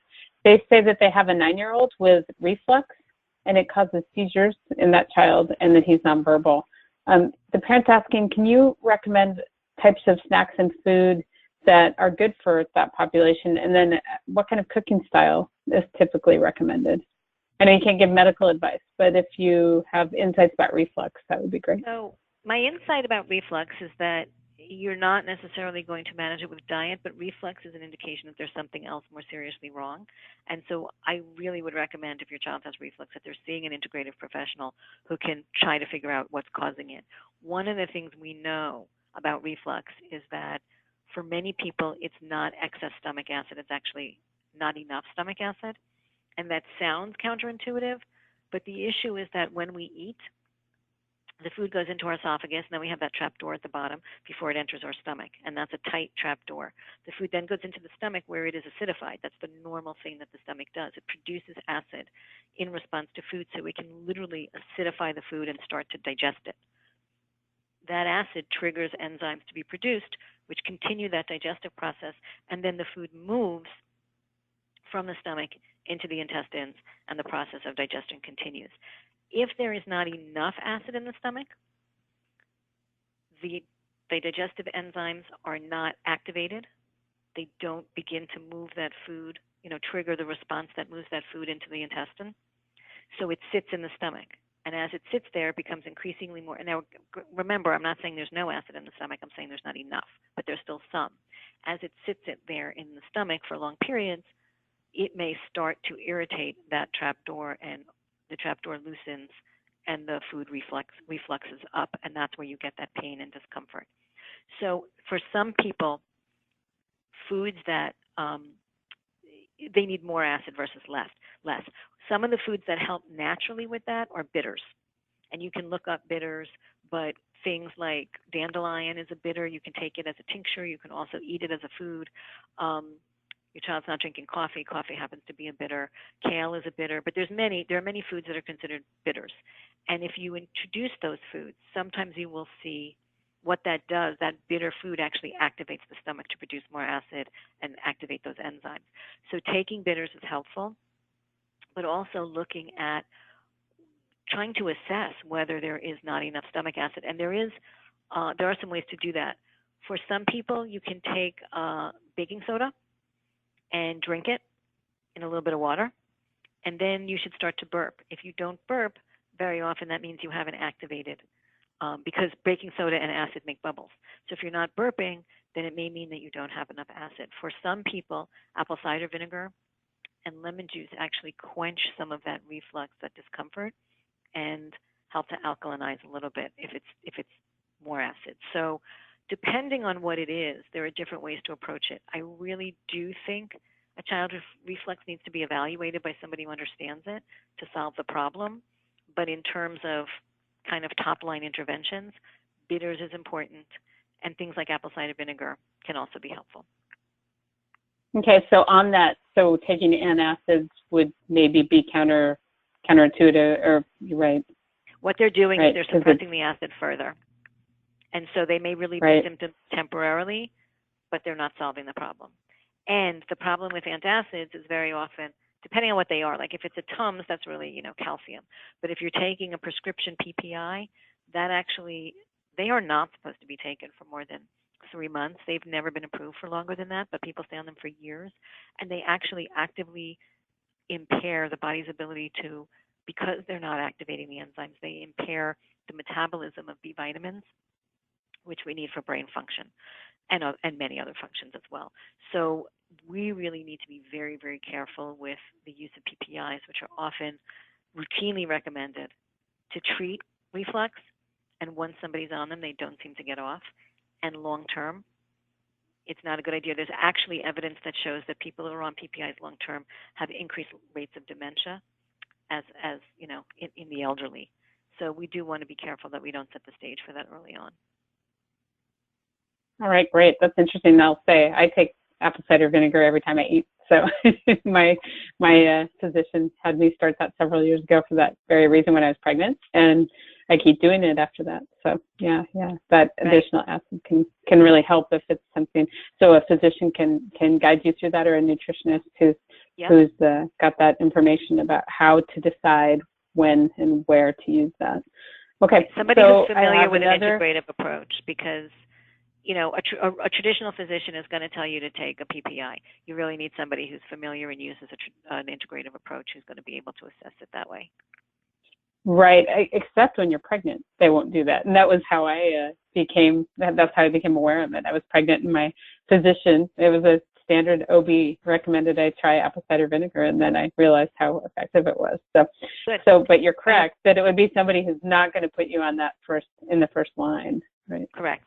[SPEAKER 2] They say that they have a 9-year-old with reflux, and it causes seizures in that child, and that he's nonverbal. The parent's asking, can you recommend types of snacks and food that are good for that population? And then what kind of cooking style is typically recommended? I know you can't give medical advice, but if you have insights about reflux, that would be great.
[SPEAKER 3] So my insight about reflux is that you're not necessarily going to manage it with diet, but reflux is an indication that there's something else more seriously wrong. And so I really would recommend, if your child has reflux, that they're seeing an integrative professional who can try to figure out what's causing it. One of the things we know about reflux is that for many people, it's not excess stomach acid. It's actually not enough stomach acid. And that sounds counterintuitive, but the issue is that when we eat, the food goes into our esophagus, and then we have that trap door at the bottom before it enters our stomach, and that's a tight trap door. The food then goes into the stomach where it is acidified. That's the normal thing that the stomach does. It produces acid in response to food, so we can literally acidify the food and start to digest it. That acid triggers enzymes to be produced, which continue that digestive process, and then the food moves from the stomach into the intestines, and the process of digestion continues. If there is not enough acid in the stomach, the digestive enzymes are not activated. They don't begin to move that food, trigger the response that moves that food into the intestine. So it sits in the stomach. And as it sits there, it becomes increasingly more. And now, remember, I'm not saying there's no acid in the stomach. I'm saying there's not enough, but there's still some. As it sits there in the stomach for long periods, it may start to irritate that trapdoor, and the trapdoor loosens, and the food refluxes up, and that's where you get that pain and discomfort. So for some people, foods that they need more acid versus less. Some of the foods that help naturally with that are bitters, and you can look up bitters, but things like dandelion is a bitter. You can take it as a tincture. You can also eat it as a food. Your child's not drinking coffee. Coffee happens to be a bitter. Kale is a bitter, but there are many foods that are considered bitters. And if you introduce those foods, sometimes you will see what that does. That bitter food actually activates the stomach to produce more acid and activate those enzymes. So taking bitters is helpful, but also looking at trying to assess whether there is not enough stomach acid. And there are some ways to do that. For some people, you can take baking soda and drink it in a little bit of water. And then you should start to burp. If you don't burp, very often that means you haven't activated, because baking soda and acid make bubbles. So if you're not burping, then it may mean that you don't have enough acid. For some people, apple cider vinegar and lemon juice actually quench some of that reflux, that discomfort, and help to alkalinize a little bit if it's more acid. So depending on what it is, there are different ways to approach it. I really do think a child with reflux needs to be evaluated by somebody who understands it to solve the problem. But in terms of kind of top-line interventions, bitters is important, and things like apple cider vinegar can also be helpful.
[SPEAKER 2] Okay, so on that, so taking antacids would maybe be counterintuitive, or you're right.
[SPEAKER 3] What they're doing
[SPEAKER 2] right,
[SPEAKER 3] is they're suppressing the acid further. And so they may relieve the symptoms temporarily, but they're not solving the problem. And the problem with antacids is very often, depending on what they are, like if it's a Tums, that's really, calcium. But if you're taking a prescription PPI, that actually, they are not supposed to be taken for more than 3 months. They've never been approved for longer than that, but people stay on them for years. And they actually actively impair the body's ability to, because they're not activating the enzymes, they impair the metabolism of B vitamins, which we need for brain function and many other functions as well. So we really need to be very, very careful with the use of PPIs, which are often routinely recommended to treat reflux. And once somebody's on them, they don't seem to get off. And long term, it's not a good idea. There's actually evidence that shows that people who are on PPIs long term have increased rates of dementia as in the elderly. So we do want to be careful that we don't set the stage for that early on.
[SPEAKER 2] All right, great. That's interesting. I'll say I take apple cider vinegar every time I eat. So my physician had me start that several years ago for that very reason when I was pregnant, and I keep doing it after that. So yeah, that additional acid can really help if it's something. So a physician can guide you through that, or a nutritionist who's got that information about how to decide when and where to use that. Okay,
[SPEAKER 3] somebody who's familiar with an integrative approach, because a traditional physician is going to tell you to take a PPI. You really need somebody who's familiar and uses an integrative approach who's going to be able to assess it that way.
[SPEAKER 2] Right, except when you're pregnant, they won't do that. And that was how that's how I became aware of it. I was pregnant, and my physician, it was a standard OB, recommended I try apple cider vinegar, and then I realized how effective it was. So, but you're correct that it would be somebody who's not going to put you on that in the first line, right?
[SPEAKER 3] Correct.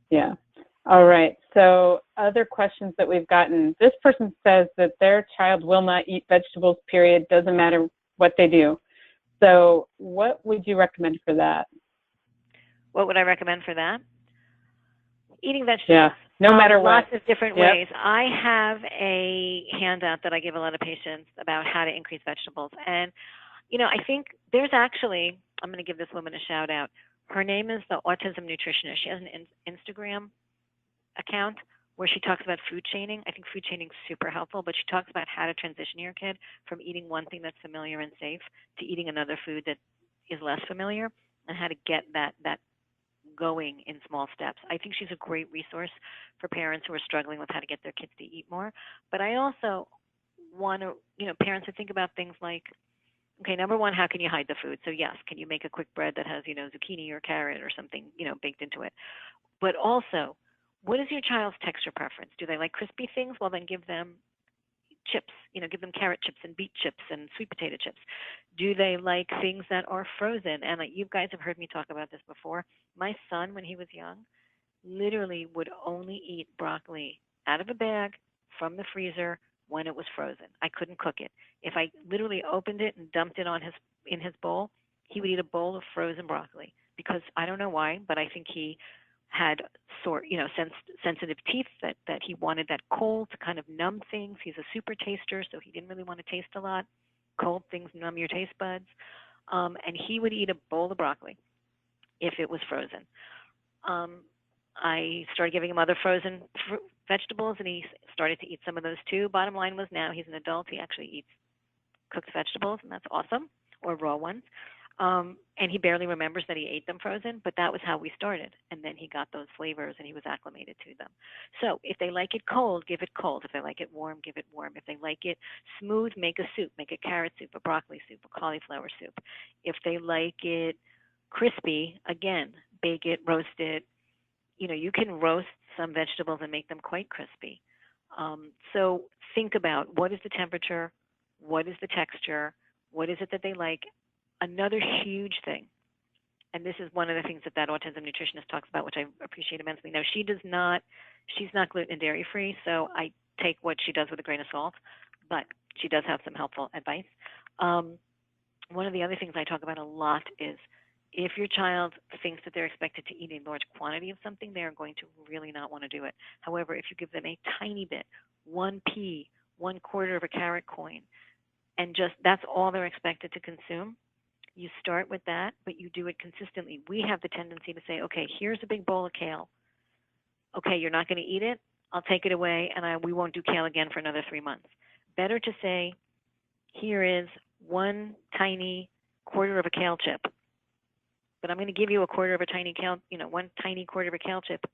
[SPEAKER 2] Yeah. All right. So other questions that we've gotten. This person says that their child will not eat vegetables, period. Doesn't matter what they do. So what would you recommend for that?
[SPEAKER 3] What would I recommend for that? Eating vegetables.
[SPEAKER 2] Yeah. No matter what.
[SPEAKER 3] Lots of different ways. I have a handout that I give a lot of patients about how to increase vegetables. And, I think there's actually, I'm going to give this woman a shout out. Her name is the Autism Nutritionist. She has an Instagram account where she talks about food chaining. I think food chaining is super helpful, but she talks about how to transition your kid from eating one thing that's familiar and safe to eating another food that is less familiar, and how to get that going in small steps. I think she's a great resource for parents who are struggling with how to get their kids to eat more. But I also want to, parents to think about things like, okay, number one, how can you hide the food? So yes, can you make a quick bread that has, zucchini or carrot or something, baked into it? But also, what is your child's texture preference? Do they like crispy things? Well, then give them chips, give them carrot chips and beet chips and sweet potato chips. Do they like things that are frozen? And you guys have heard me talk about this before. My son, when he was young, literally would only eat broccoli out of a bag from the freezer when it was frozen. I couldn't cook it. If I literally opened it and dumped it in his bowl, he would eat a bowl of frozen broccoli, because I don't know why, but I think he had sensitive teeth that he wanted that cold to kind of numb things. He's a super taster, so he didn't really want to taste a lot. Cold things numb your taste buds. And he would eat a bowl of broccoli if it was frozen. I started giving him other frozen vegetables, and he started to eat some of those too. Bottom line was, now he's an adult. He actually eats cooked vegetables, and that's awesome, or raw ones. And he barely remembers that he ate them frozen, but that was how we started. And then he got those flavors and he was acclimated to them. So if they like it cold, give it cold. If they like it warm, give it warm. If they like it smooth, make a soup. Make a carrot soup, a broccoli soup, a cauliflower soup. If they like it crispy, again, bake it, roast it. You know, you can roast some vegetables and make them quite crispy. So think about what is the temperature, what is the texture, what is it that they like. Another huge thing, and this is one of the things that autism nutritionist talks about, which I appreciate immensely. Now, she's not gluten and dairy free, so I take what she does with a grain of salt, but she does have some helpful advice. One of the other things I talk about a lot is if your child thinks that they're expected to eat a large quantity of something, they are going to really not want to do it. However, if you give them a tiny bit, 1 pea, 1/4 of a carrot coin, and just that's all they're expected to consume, you start with that, but you do it consistently. We have the tendency to say, okay, here's a big bowl of kale. Okay, you're not going to eat it? I'll take it away, and we won't do kale again for another 3 months. Better to say, here is 1 tiny quarter of a kale chip, but I'm going to give you 1/4 of a tiny kale, 1 tiny quarter of a kale chip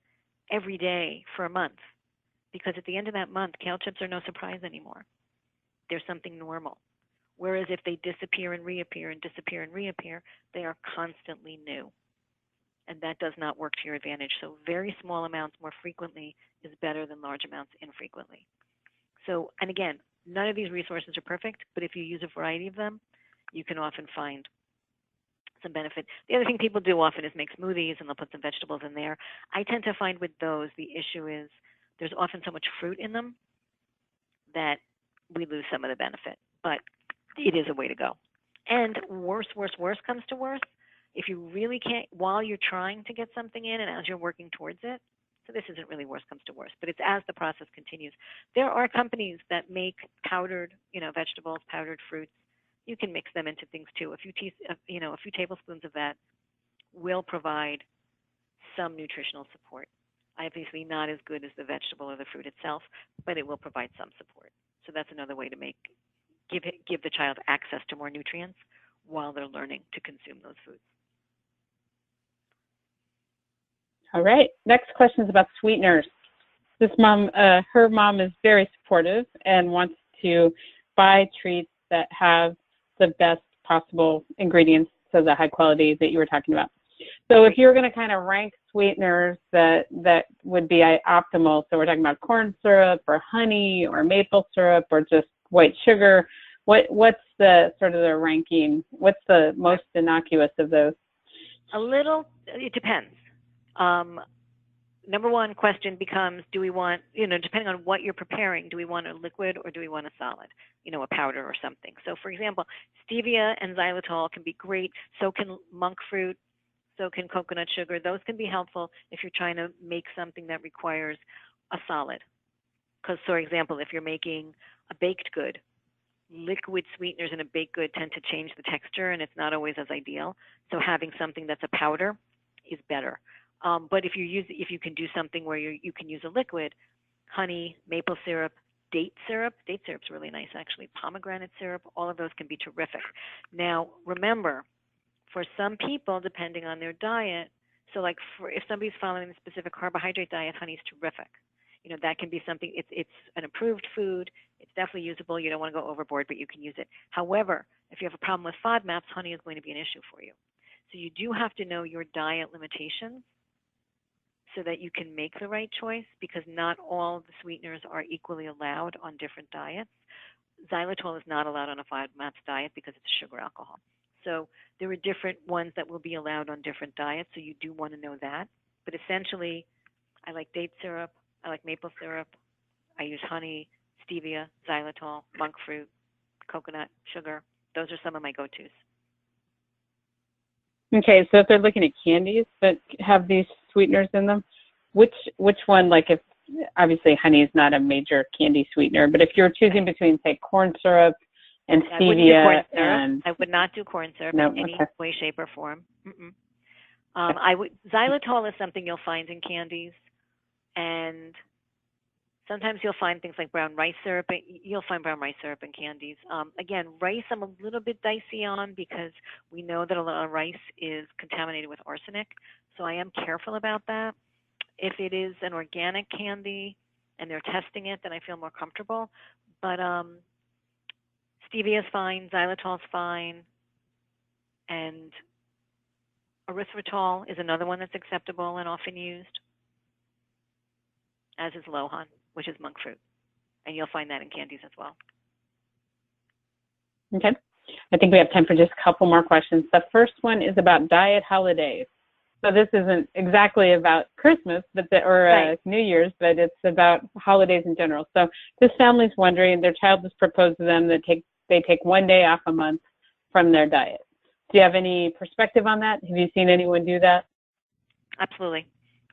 [SPEAKER 3] every day for a month, because at the end of that month, kale chips are no surprise anymore. They're something normal. Whereas if they disappear and reappear and disappear and reappear, they are constantly new. And that does not work to your advantage. So very small amounts more frequently is better than large amounts infrequently. So, and again, none of these resources are perfect, but if you use a variety of them, you can often find some benefit. The other thing people do often is make smoothies, and they'll put some vegetables in there. I tend to find with those, the issue is there's often so much fruit in them that we lose some of the benefit. But it is a way to go. And worse comes to worse, if you really can't, while you're trying to get something in and as you're working towards it, so this isn't really worse comes to worse, but it's as the process continues. There are companies that make powdered, vegetables, powdered fruits. You can mix them into things too. A few tablespoons of that will provide some nutritional support. Obviously not as good as the vegetable or the fruit itself, but it will provide some support. So that's another way to give the child access to more nutrients while they're learning to consume those foods.
[SPEAKER 2] All right. Next question is about sweeteners. This mom, her mom is very supportive and wants to buy treats that have the best possible ingredients, so the high quality that you were talking about. So if you're going to kind of rank sweeteners that would be optimal, so we're talking about corn syrup or honey or maple syrup or just white sugar, what's the sort of the ranking? What's the most innocuous of those?
[SPEAKER 3] It depends. Number one question becomes, do we want, depending on what you're preparing, do we want a liquid or do we want a solid, a powder or something? So for example, stevia and xylitol can be great. So can monk fruit. So can coconut sugar. Those can be helpful if you're trying to make something that requires a solid. Because, for example, if you're making a baked good, liquid sweeteners in a baked good tend to change the texture, and it's not always as ideal. So having something that's a powder is better. But if you can do something where you can use a liquid, honey, maple syrup, date syrup's really nice actually, pomegranate syrup, all of those can be terrific. Now remember, for some people, depending on their diet, so like if somebody's following a specific carbohydrate diet, honey is terrific. That can be something, it's an approved food, it's definitely usable, you don't want to go overboard, but you can use it. However, if you have a problem with FODMAPs, honey is going to be an issue for you. So you do have to know your diet limitations so that you can make the right choice, because not all the sweeteners are equally allowed on different diets. Xylitol is not allowed on a FODMAPs diet because it's sugar alcohol. So there are different ones that will be allowed on different diets, so you do want to know that. But essentially, I like date syrup, I like maple syrup, I use honey, stevia, xylitol, monk fruit, coconut, sugar. Those are some of my go-tos.
[SPEAKER 2] Okay, so if they're looking at candies that have these sweeteners in them, which one, like if, obviously honey is not a major candy sweetener, but if you're choosing between, say, corn syrup and stevia
[SPEAKER 3] I would not do corn syrup in any way, shape, or form.
[SPEAKER 2] Okay.
[SPEAKER 3] Xylitol is something you'll find in candies, and Sometimes you'll find things like brown rice syrup. You'll find brown rice syrup in candies. Again, rice I'm a little bit dicey on because we know that a lot of rice is contaminated with arsenic. So I am careful about that. If it is an organic candy and they're testing it, then I feel more comfortable. But stevia is fine, xylitol is fine, and erythritol is another one that's acceptable and often used, as is lohan, which is monk fruit. And you'll find that in candies as well.
[SPEAKER 2] Okay. I think we have time for just a couple more questions. The first one is about diet holidays. So this isn't exactly about Christmas or New Year's, but it's about holidays in general. So this family's wondering, their child has proposed to them that they take one day off a month from their diet. Do you have any perspective on that? Have you seen anyone do that?
[SPEAKER 3] Absolutely.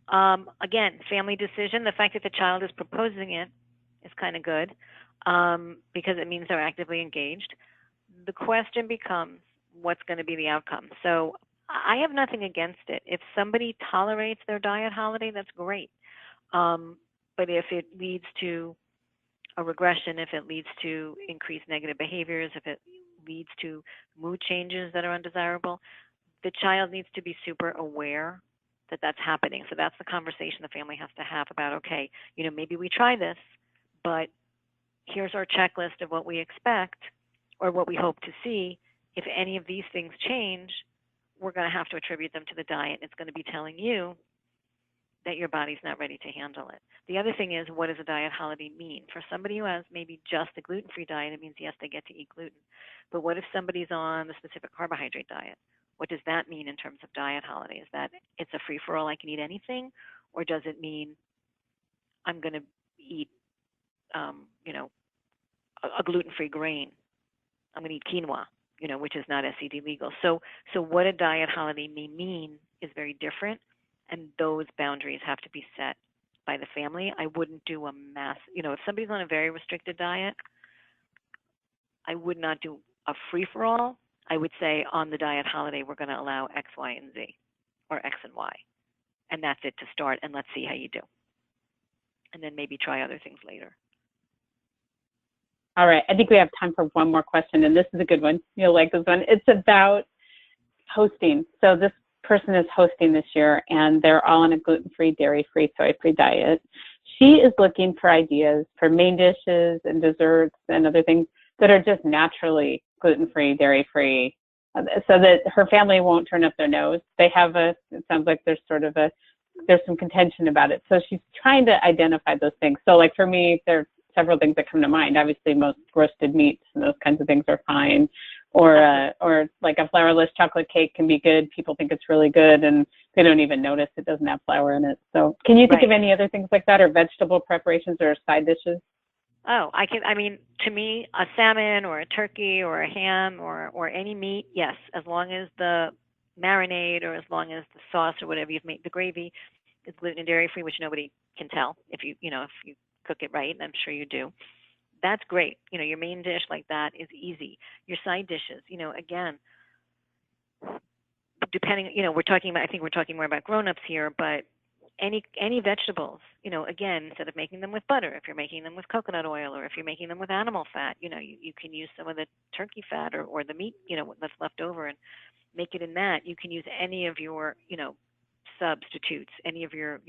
[SPEAKER 3] Again, family decision. The fact that the child is proposing it is kind of good because it means they're actively engaged. The question becomes, what's going to be the outcome? So I have nothing against it. If somebody tolerates their diet holiday, that's great. But if it leads to a regression, if it leads to increased negative behaviors, if it leads to mood changes that are undesirable, the child needs to be super aware that that's happening. So that's the conversation the family has to have about, okay, maybe we try this, but here's our checklist of what we expect or what we hope to see. If any of these things change, we're going to have to attribute them to the diet. It's going to be telling you that your body's not ready to handle it. The other thing is, what does a diet holiday mean? For somebody who has maybe just a gluten-free diet, it means, yes, they get to eat gluten. But what if somebody's on the specific carbohydrate diet? What does that mean in terms of diet holiday? Is that it's a free-for-all, I can eat anything? Or does it mean I'm going to eat, a gluten-free grain? I'm going to eat quinoa, which is not SED legal. So what a diet holiday may mean is very different, and those boundaries have to be set by the family. I wouldn't do a mass, if somebody's on a very restricted diet, I would not do a free-for-all. I would say on the diet holiday, we're going to allow X, Y, and Z, or X and Y. And that's it to start, and let's see how you do. And then maybe try other things later.
[SPEAKER 2] All right. I think we have time for one more question, and this is a good one. You'll like this one. It's about hosting. So this person is hosting this year, and they're all on a gluten-free, dairy-free, soy-free diet. She is looking for ideas for main dishes and desserts and other things that are just naturally gluten-free, dairy-free, so that her family won't turn up their nose. It sounds like there's some contention about it. So she's trying to identify those things. So like for me, there are several things that come to mind. Obviously, most roasted meats and those kinds of things are fine. Or like a flourless chocolate cake can be good. People think it's really good, and they don't even notice it doesn't have flour in it. So can you think of any other things like that, or vegetable preparations or side dishes?
[SPEAKER 3] Oh, to me, a salmon or a turkey or a ham or any meat, yes, as long as the marinade or as long as the sauce or whatever you've made, the gravy is gluten and dairy free, which nobody can tell if you cook it right, and I'm sure you do. That's great. Your main dish like that is easy. Your side dishes, again, depending, I think we're talking more about grown-ups here, but any vegetables, again, instead of making them with butter, if you're making them with coconut oil, or if you're making them with animal fat, you can use some of the turkey fat or the meat, that's left over, and make it in that. You can use any of your, substitutes, any of your,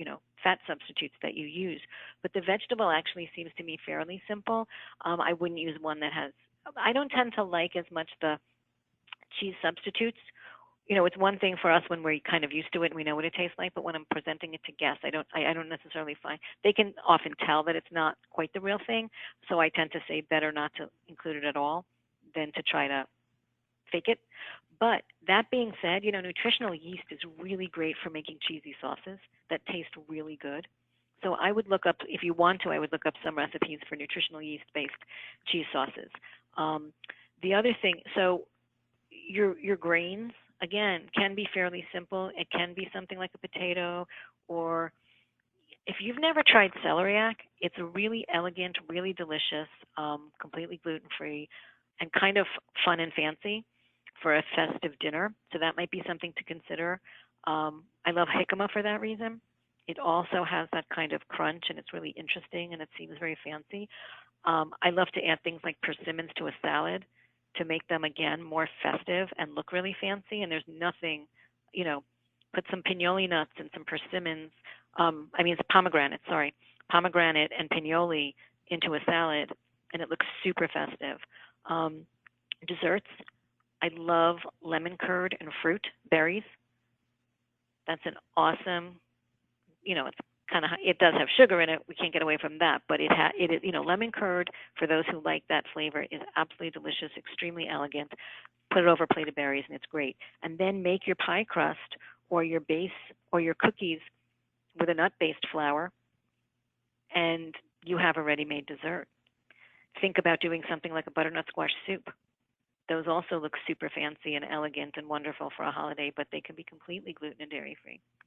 [SPEAKER 3] fat substitutes that you use. But the vegetable actually seems to me fairly simple. I wouldn't use one that I don't tend to like as much the cheese substitutes. It's one thing for us when we're kind of used to it and we know what it tastes like, but when I'm presenting it to guests, I don't necessarily find, they can often tell that it's not quite the real thing, so I tend to say better not to include it at all than to try to fake it. But that being said, nutritional yeast is really great for making cheesy sauces that taste really good. So I would look up, if you want to, I would look up some recipes for nutritional yeast-based cheese sauces. The other thing, so your grains, again, can be fairly simple. It can be something like a potato, or if you've never tried celeriac, it's really elegant, really delicious, completely gluten-free, and kind of fun and fancy for a festive dinner. So that might be something to consider. I love jicama for that reason. It also has that kind of crunch, and it's really interesting, and it seems very fancy. I love to add things like persimmons to a salad to make them, again, more festive and look really fancy. And there's nothing, put some pinoli nuts and some persimmons. It's pomegranate, sorry. Pomegranate and pinoli into a salad, and it looks super festive. Desserts, I love lemon curd and fruit, berries. That's an awesome, it's it does have sugar in it. We can't get away from that, but it is, lemon curd, for those who like that flavor, is absolutely delicious, extremely elegant. Put it over a plate of berries, and it's great. And then make your pie crust or your base or your cookies with a nut-based flour, and you have a ready-made dessert. Think about doing something like a butternut squash soup. Those also look super fancy and elegant and wonderful for a holiday, but they can be completely gluten and dairy-free.